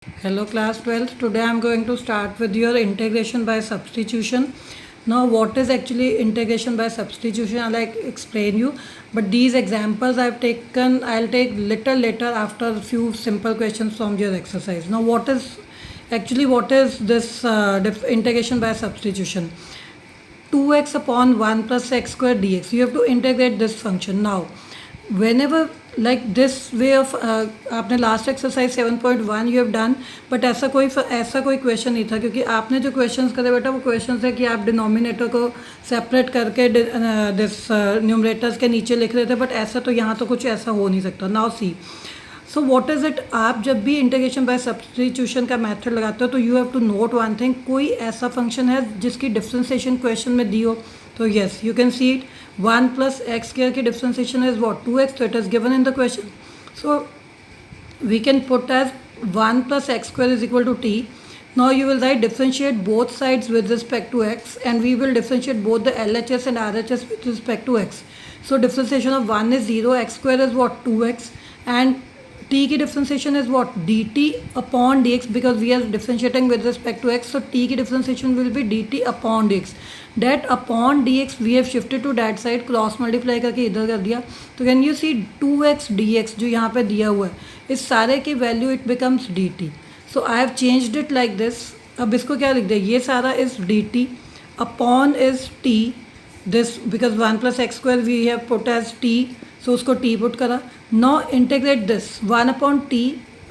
Hello class 12th. Today I am going to start with your integration by substitution. Now what is actually integration by substitution I'll explain you, but these examples I've taken I'll take little later after a few simple questions from your exercise. Now what is this integration by substitution? 2x upon 1 plus x square dx. You have to integrate this function. Now whenever like this way of आपने last exercise 7.1 you have done, but ऐसा कोई question नहीं था, क्योंकि आपने जो questions करे बेटा वो क्वेश्चंस है कि आप डिनोमिनेटर को सेपरेट करके दिस न्यूमरेटर्स के नीचे लिख रहे थे, बट ऐसा तो यहाँ तो कुछ ऐसा हो नहीं सकता. Now see, so what is it, आप जब भी इंटीग्रेशन बाय सब्स्टिट्यूशन का मेथड लगाते हो तो you have to note one thing, कोई ऐसा फंक्शन है जिसकी डिफ्रेंसिएशन क्वेश्चन में दी हो तो yes you can see it. 1 plus x square की differentiation is what? 2x. So it is given in the question. So we can put as 1 plus x square is equal to t. Now you will write differentiate both sides with respect to x, and we will differentiate both the LHS and RHS with respect to x. So differentiation of 1 is 0, x square is what? 2x, and t की differentiation is what? dt upon dx, because we are differentiating with respect to x. So t की differentiation will be dt upon dx. That upon dx we have shifted to that side, cross multiply करके इधर कर दिया. तो can you see 2x dx जो यहाँ पे दिया हुआ है, इस सारे की value it becomes dt. So I have changed it like this. अब इसको क्या लिख दिया, ये सारा is dt upon is t, this because 1 plus x square we have put as t, so उसको t पुट करा. Now integrate this 1 upon t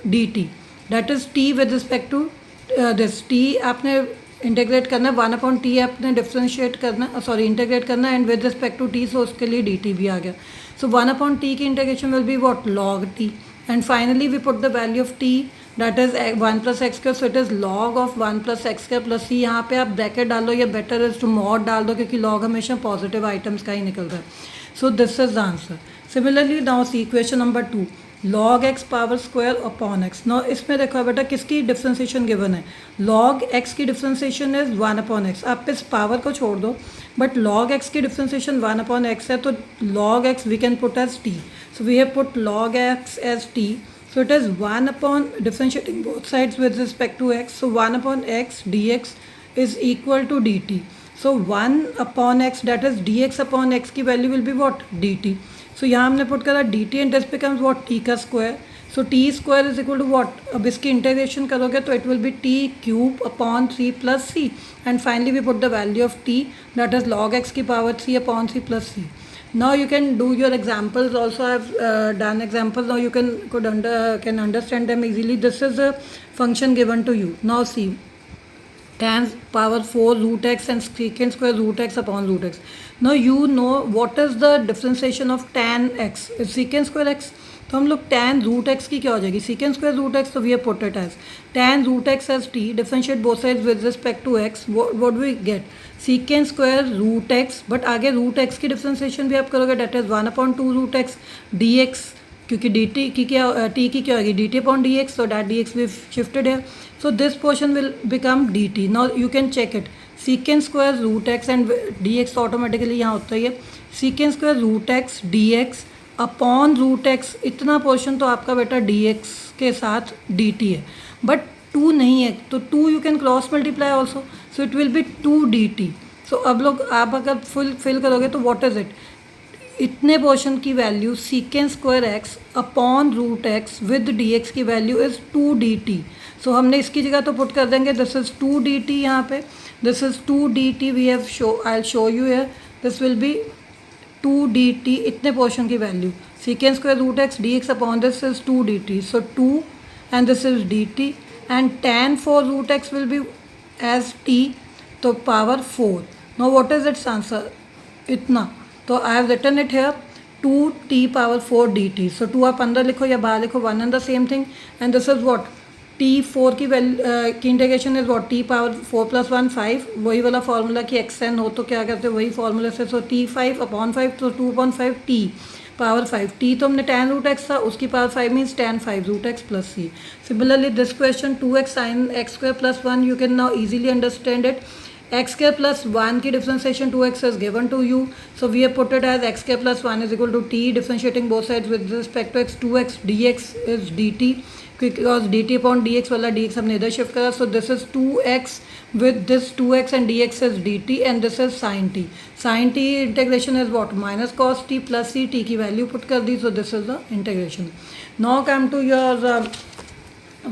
dt, that is t with respect to this. t आपने integrate करना है, 1 upon T आपने differentiate करना, sorry integrate करना, and with respect to t, so उसके लिए डी टी भी आ गया. सो 1 अपॉन टी की integration will be what? Log t. And finally we put the value of t, that is 1 plus x square, so it is log of 1 plus x square plus c. यहाँ पे आप bracket डाल दो या better is to mod डाल दो, क्योंकि log हमेशा पॉजिटिव आइटम्स का ही निकलता है. So this is the answer. Similarly now see question number 2, log x power square upon x. No इसमें देखो बेटा किसकी डिफ्रेंसिएशन गिवन है, log x की डिफ्रेंसिएशन इज 1 अपॉन x. आप इस पावर को छोड़ दो, बट log x की डिफ्रेंसिएशन 1 अपॉन x है, तो log x we can put as t. So we have put log x as t. So it is 1 upon differentiating both sides with respect to x. So 1 upon x dx is equal to dt. So 1 upon x that is dx upon x की value will be what? dt. So यहाँ हमने put करा dt and this becomes what? t का square. So t square is equal to what? अब इसकी integration करोगे तो it will be t cube upon 3 plus C, and finally we put the value of t, that is log x की power 3 upon 3 plus c. Now you can do your examples also. I have done examples. Now you can understand them easily. This is a function given to you. Now see, tan power 4 root x and secant square root x upon root x. Now you know what is the differentiation of tan x? Is secant square x. तो हम लोग tan root x की क्या हो जाएगी? secant square root x, तो we have put it as tan root x as t. Differentiate both sides with respect to x. What do we get? secant square root x, but आगे root x की differentiation भी आप करोगे, that is 1 upon 2 root x dx, क्योंकि dt की क्या t की क्या होगी? dt upon dx. So that dx we shifted है. So this portion will become dt. Now you can check it, secant square root x and dx automatically यहाँ होता ही है. secant square root x dx upon root x, इतना portion तो आपका बेटा dx के साथ dt है, बट 2 नहीं है, तो 2 you can cross multiply also, so it will be 2 dt. So अब लोग आप अगर फिल करोगे तो व्हाट इज इट, इतने पोर्शन की value secant square x upon root x with dx की वैल्यू इज 2 dt. सो हमने इसकी जगह तो पुट कर देंगे, दिस इज 2 dt यहाँ पे, this is 2 dt we have I will show you here, this will be 2 dt, इतने पोर्शन की value secant square root x dx upon this is 2 dt. So 2 and this is dt, and tan 4 root x will be as t, तो power 4. now what is its answer? इतना, तो I have written it here 2t power 4 dt. so 2 आप अंदर लिखो या बाहर लिखो, one and the same thing. and this is what? t4 की वैल्यू की integration is what? t power 4 plus 1 5, वही वाला फॉर्मूला कि xn हो तो क्या करते हैं, वही फॉर्मूला से. सो t5 अपॉन 5, तो 2 अपॉन 5 t पावर 5. t तो हमने tan रूट एक्स था, उसकी power 5 means tan 5 root x plus c. Similarly this question 2x sin x square plus 1, you can now easily understand it. X square plus 1 की differentiation 2x is given to you, so we have put it as x square plus 1 is equal to t differentiating both sides with respect to x, 2x dx is dt, because dt upon dx वाला dx हमने इधर shift करा, सो this is 2x with this 2x and dx is dt and this is sin t. Sin t integration is what? Minus cos t plus c, t की value put कर दी, so this is the integration. Now come to your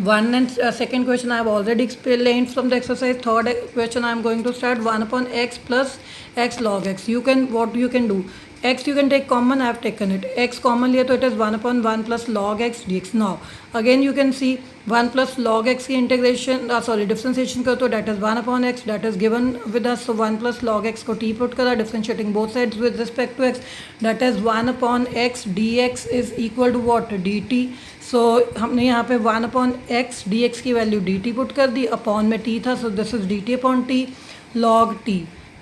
one and second question I have already explained from the exercise. Third question I am going to start. 1 upon x plus x log x. You can, what you can do, x you can take common, I have taken it, x common liya, so it is 1 upon 1 plus log x dx. Now again you can see 1 plus log x की integration differentiation करो तो that is 1 upon x, that is given with us, so 1 plus log x को t put करा, differentiating both sides with respect to x, that is 1 upon x dx is equal to what? dt. So हमने यहाँ पे 1 upon x d x की value d t put कर दी, upon में t था, so this is d t upon t log t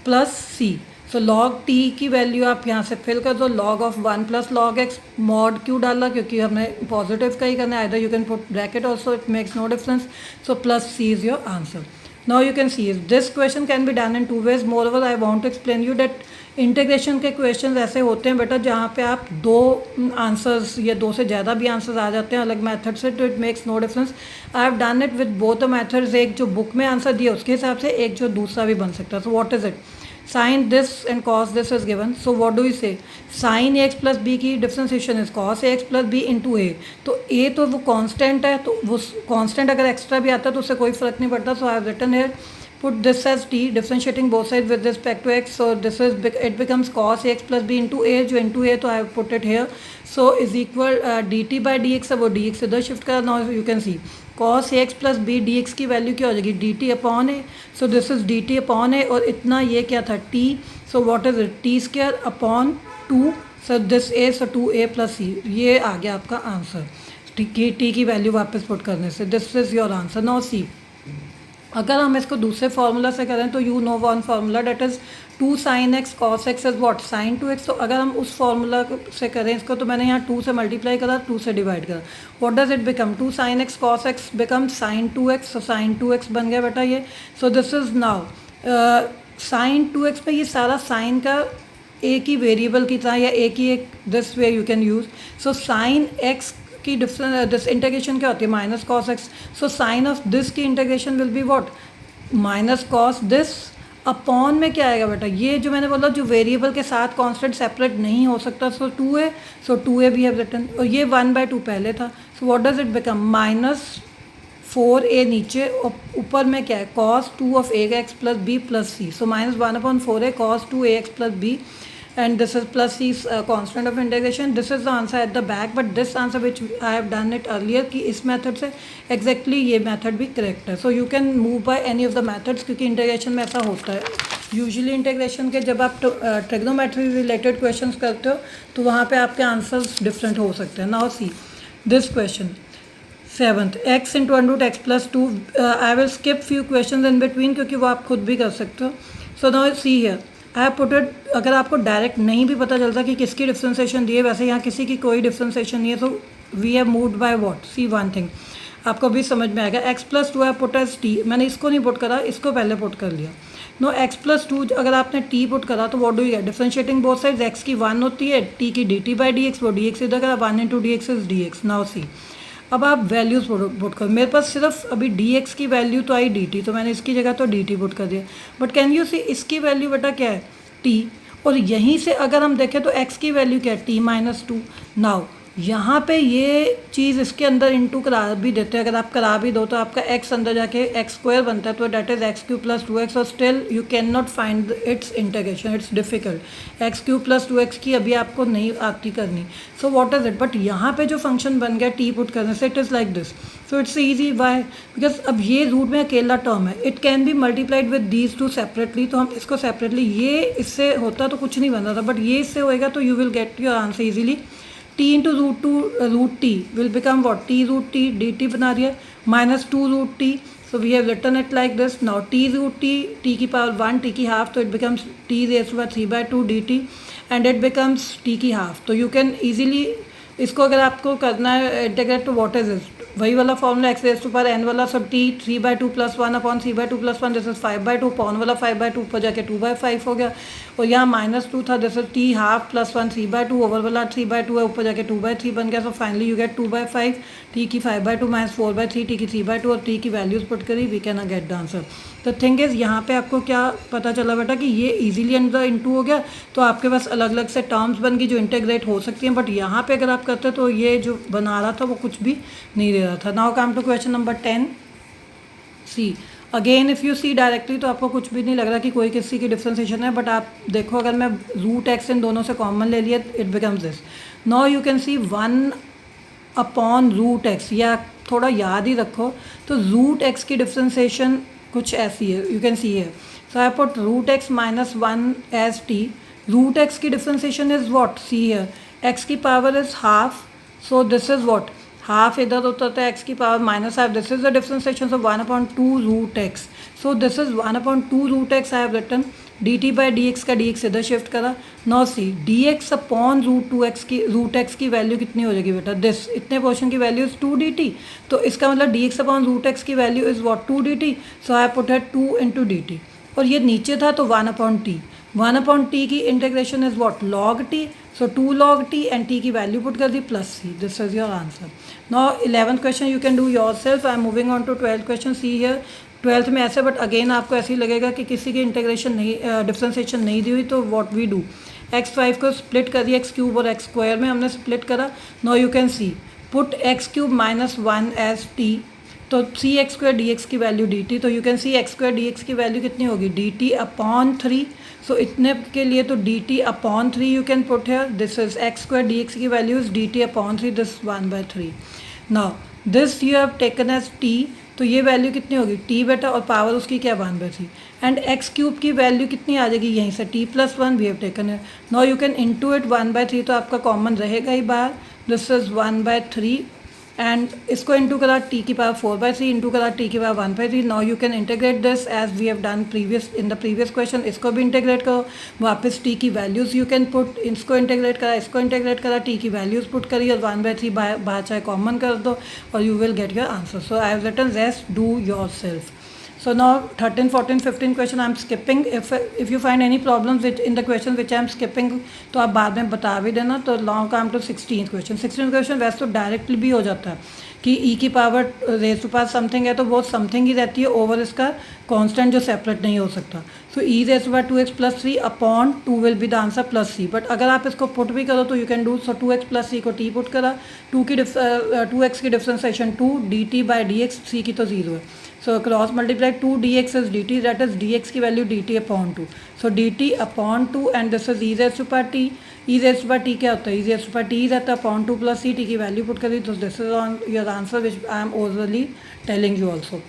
plus c. So log t की value आप यहाँ से फिल कर दो, log of 1 plus log x, mod क्यों डाला क्योंकि हमने पॉजिटिव का ही करना है, either you can put bracket also, it makes no difference, so plus C is your answer. Now you can see this question can be done in 2 ways. Moreover I want to explain you that integration के question ऐसे होते हैं बेटा जहाँ पे आप 2 answers या 2 से ज़्यादा भी आंसर्स आ जाते हैं अलग मेथड से, तो it makes no difference. I have done it with both the methods. एक जो बुक में आंसर दिया उसके हिसाब से, एक जो दूसरा भी बन सकता है. So what is it? Sine this and cos this is given, so what do you say? Sine x plus b की differentiation is cos x plus b into a. तो ए तो वो कांस्टेंट है, तो वो कांस्टेंट अगर extra भी आता है तो उससे कोई फर्क नहीं पड़ता. So I have written here, put this as t, differentiating both sides with respect to x, so this is, it becomes cos x plus b into a, जो into a तो I have put it here, so is equal dt by dx. अब वो dx इधर shift करा. now you can see cos x plus b dx की value क्या हो जाएगी? dt upon a, so this is dt upon a, और इतना ये क्या था? t, so what is it? t square upon 2, so this a, so 2a plus c. ये आ गया आपका आंसर t की वैल्यू वापस पुट करने से. This is your answer. Now see, अगर हम इसको दूसरे फार्मूला से करें तो you know one formula, that is 2 sine x cos x is what? Sine 2x. तो अगर हम उस फार्मूला से करें इसको, तो मैंने यहाँ 2 से मल्टीप्लाई करा, 2 से डिवाइड करा, what does it become? 2 sine x cos x become sign 2x, so sine 2x बन गया बेटा ये. सो this is now sine 2x पे ये सारा साइन का एक ही वेरिएबल की तरह या एक ही एक this way you can use. So sine x की डिफरेंस दिस इंटीग्रेशन क्या होती है? Minus cos x. So sine of this की integration will be what? Minus cos this upon में क्या आएगा बेटा? ये जो मैंने बोला जो वेरिएबल के साथ कांस्टेंट सेपरेट नहीं हो सकता, so 2a, so 2a we have written, और ये 1/2 पहले था. So what does it become? Minus 4a नीचे, और ऊपर में क्या है? cos 2 of a x plus b plus c. So minus 1/4a cos 2 a x plus b, and this is plus c constant of integration. This is the answer at the back, but this answer which I have done it earlier कि इस method से exactly ये method भी correct है. So you can move by any of the methods, क्योंकि integration में ऐसा होता है. Usually integration के जब आप trigonometry related questions करते हो तो वहाँ पे आपके answers different हो सकते हैं. Now see this question 7th, x into under root x plus 2. I will skip few questions in between क्योंकि वो आप खुद भी कर सकते हो. So now see here, I have put it, अगर आपको डायरेक्ट नहीं भी पता चलता कि किसकी डिफ्रेंसिएशन दी है, वैसे यहाँ किसी की कोई डिफ्रेंसिएशन नहीं है, तो we have moved by what? See one thing आपको भी समझ में आएगा. x प्लस 2 है पुट एज t, मैंने इसको नहीं पुट करा, इसको पहले पुट कर लिया. नो x प्लस 2 अगर आपने t पुट करा तो what do you get? Differentiating both sides, x की 1 होती है, t की dt बाई dx, वो dx इधर करा, 1 into dx is dx. Now see, अब आप वैल्यूज़ पुट करो. मेरे पास सिर्फ अभी dx की वैल्यू तो आई dt, तो मैंने इसकी जगह तो dt पुट कर दिया. बट कैन यू सी इसकी वैल्यू बेटा क्या है? t, और यहीं से अगर हम देखें तो x की वैल्यू क्या है? t-2. नाउ यहाँ पे ये चीज़ इसके अंदर इंटू करा भी देते हैं, अगर आप करा भी दो तो आपका x अंदर जाके x स्क्वायर बनता है, तो that is x cube plus 2x, और still you can not find its integration, it's difficult. X cube plus 2x की अभी आपको नहीं आती करनी. So what is it? But यहाँ पे जो फंक्शन बन गया t पुट करने से, it is like this. So it's easy. Why? Because अब ये रूट में अकेला टर्म है, it can be multiplied with these two separately, तो हम इसको सेपरेटली, ये इससे होता तो कुछ नहीं बन रहा था, बट ये इससे होएगा तो you will get your answer easily. t into root t will become what? t root t dt बना रही है, minus 2 root t. So we have written it like this. Now t root t, t की power 1, t की half, तो it becomes t raised by 3/2 dt, and it becomes t की half. तो you can easily इसको, अगर आपको करना है इंटीग्रेट, तो व्हाट इज इट? वही वाला formula x raise to power n वाला, so t 3/2 + 1 upon 3/2 + 1 this is 5/2, upon वाला 5/2 ऊपर जाके 2/5 हो गया, और यहाँ -2 था, this is T half + 1 3/2, over वाला 3/2 है, ऊपर जाके 2/3 बन गया, so finally you get 2/5, T की 5/2 - 4/3, टी की 3/2 और टी की वैल्यूज पुट करी, we can get the answer. The thing is यहाँ पे आपको क्या पता चला बेटा कि ये इजीली अंडर इनटू हो गया, तो आपके पास अलग अलग से टर्म्स बन गई जो इंटीग्रेट हो सकती हैं, बट यहाँ पे अगर आप करते तो ये जो बना रहा था वो कुछ भी नहीं दे रहा था। Now come to question number 10 c. Again if you see directly तो आपको कुछ भी नहीं लग रहा कि कोई किसी की डिफ्रेंसिएशन है, बट आप देखो अगर मैं रूट एक्स इन दोनों से कॉमन ले लिया it becomes this. Now you can see 1 upon root x, या थोड़ा याद ही रखो तो रूट एक्स की डिफ्रेंसिएशन कुछ ऐसी है, यू कैन सी है, so I put root x -1 as t, root x की differentiation is what, see here, x की power is half, so this is what, half इधर होता था एक्स की power -half, this is the differentiation, so 1/2 root x, so this is 1/2 root x I have written, d t by d x का d x इधर shift करा, now see d x upon root x की value कितनी हो जाएगी बेटा, this इतने portion की वैल्यू इज 2 डी टी, तो इसका मतलब d x upon root x की value is what 2 d t, so I put है 2 × डी टी, और ये नीचे था तो 1/t, 1/t की integration is what log t, सो 2 log t एंड t की वैल्यू पुट कर दी plus c, this is your answer. Now 11th question you can do yourself, I am moving on to 12th question, see here 12th में ऐसे, but again आपको ऐसे ही लगेगा कि किसी की इंटीग्रेशन नहीं डिफ्रेंसिएशन नहीं दी हुई, तो व्हाट वी डू, x5 को स्प्लिट कर दिया x³ और x² में हमने स्प्लिट करा, now you can see put x³ -1 as t, तो 3x² dx की वैल्यू dt, तो you can see x² dx की वैल्यू कितनी होगी dt अपॉन 3, सो इतने के लिए तो dt upon 3 you can put here, this is x² dx की value is dt upon 3, this 1/3। Now this you have taken as t, तो ये वैल्यू कितनी होगी t बेटा, और पावर उसकी क्या 1/3, एंड x³ की वैल्यू कितनी आ जाएगी यहीं से t + 1 वी हैव टेकन है, now you can into it 1/3, तो आपका कॉमन रहेगा ही बाहर, दिस इज 1/3, एंड इसको इंटू करा t की पावर 4/3 इंटू करा t की power 1/3, now you can integrate this as we have done previous in the previous question, इसको भी इंटीग्रेट करो, वापस t की वैल्यूज़ यू कैन पुट, इसको इंटीग्रेट करा, इसको इंटीग्रेट करा, t की वैल्यूज़ पुट करी और 1/3 बाहर चाहे कॉमन कर दो और you will get your answer, so I have written rest do yourself. So now 13, 14, 15 question I am skipping. If you find any problems in the question which I am skipping, तो आप बाद में बता भी देना। तो now come to 16th question. 16th question वैसे तो डायरेक्टली भी हो जाता है कि e की power raise to power something है तो वो समथिंग ही रहती है ओवर इसका कांस्टेंट जो सेपरेट नहीं हो सकता। So e raise to power 2x + 3 upon 2 will be the answer plus c, but अगर आप इसको पुट भी करो तो you can do, so 2x + c को t पुट करा, 2x की differentiation 2 dt by d x, c की तो 0 है, so cross multiply 2 dx is dt, that is dx की value dt upon 2, so dt upon 2 and this is e raise to power t, e raise to power t क्या होता है, e raise to power t रहता है upon 2 + c, t की value put करी, तो this is on your answer which I am orally telling you also.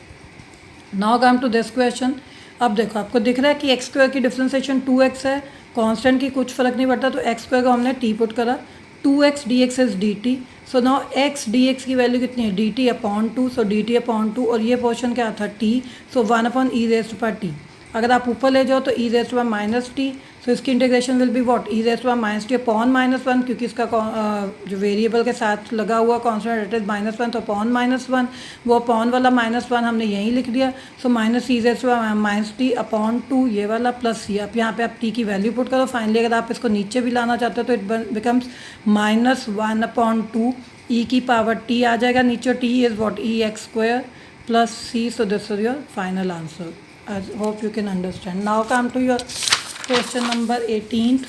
Now come to this question. अब देखो आपको दिख रहा है कि x² की डिफ्रेंसिएशन 2x है, कांस्टेंट की कुछ फर्क नहीं पड़ता, तो x² को हमने t पुट करा, 2x dx is dt, so now x dx की वैल्यू कितनी है dt upon 2, so dt upon 2 और ये पोर्शन क्या था t, so 1/e raise to power t, अगर आप ऊपर ले जाओ तो e raise to power -t, so इसकी integration will be what e raise to power -t upon -1, क्योंकि इसका जो वेरिएबल के साथ लगा हुआ कॉन्स्टेंट इट इज -1, तो अपॉन -1, वो अपॉन वाला -1 हमने यहीं लिख दिया, so -e raise to power -t upon 2 ये वाला प्लस c, अब यहाँ पे आप t की वैल्यू पुट करो, फाइनली अगर आप इसको नीचे भी लाना चाहते हो तो इट बिकम्स -1/2 e की पावर t आ जाएगा, नीचे t is what ex² plus c, so this is your final answer. I hope you can understand. Now come to your question number 18.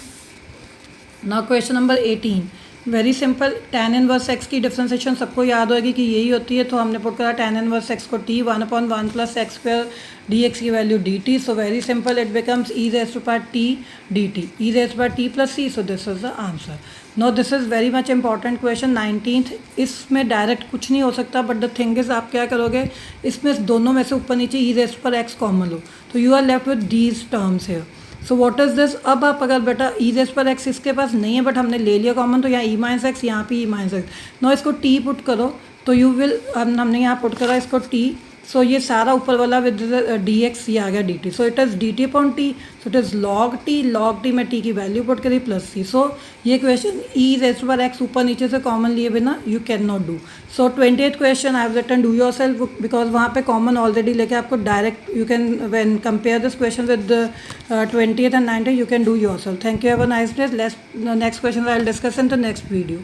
Now question number 18. Very simple, tan inverse x की differentiation सबको याद होगी कि यही होती है, तो हमने पुट करा tan इनवर्स x को t 1/1 + x² dx की value dt, so very simple it becomes e raise to power t dt, e raise to power t plus c, so this is the answer. No this is very much important question 19th, इसमें direct कुछ नहीं हो सकता, but the thing is आप क्या करोगे, इसमें दोनों में से ऊपर नीचे e raise to power x common लो, तो you are left with these terms here, so what is this. अब आप अगर बेटा e रेज पर x इसके पास नहीं है बट हमने ले लिया कॉमन, तो यहाँ e - x, यहाँ पे e - x, नो इसको t पुट करो, तो यू विल, हमने यहाँ पुट करा इसको t, सो ये सारा ऊपर वाला विद डी एक्स ये आ गया d t. So it is d t upon t. So it is log t में टी की वैल्यू पुट करी प्लस सी. सो ये question e raise to power x ऊपर नीचे से कॉमन लिए बिना you can not do. So 28th question I have written do yourself, because वहाँ पे कॉमन ऑलरेडी लेके आपको direct you can when compare this question with 20th and 19th you can do your self. Thank you, have a nice day. Next question I will discuss in the next video.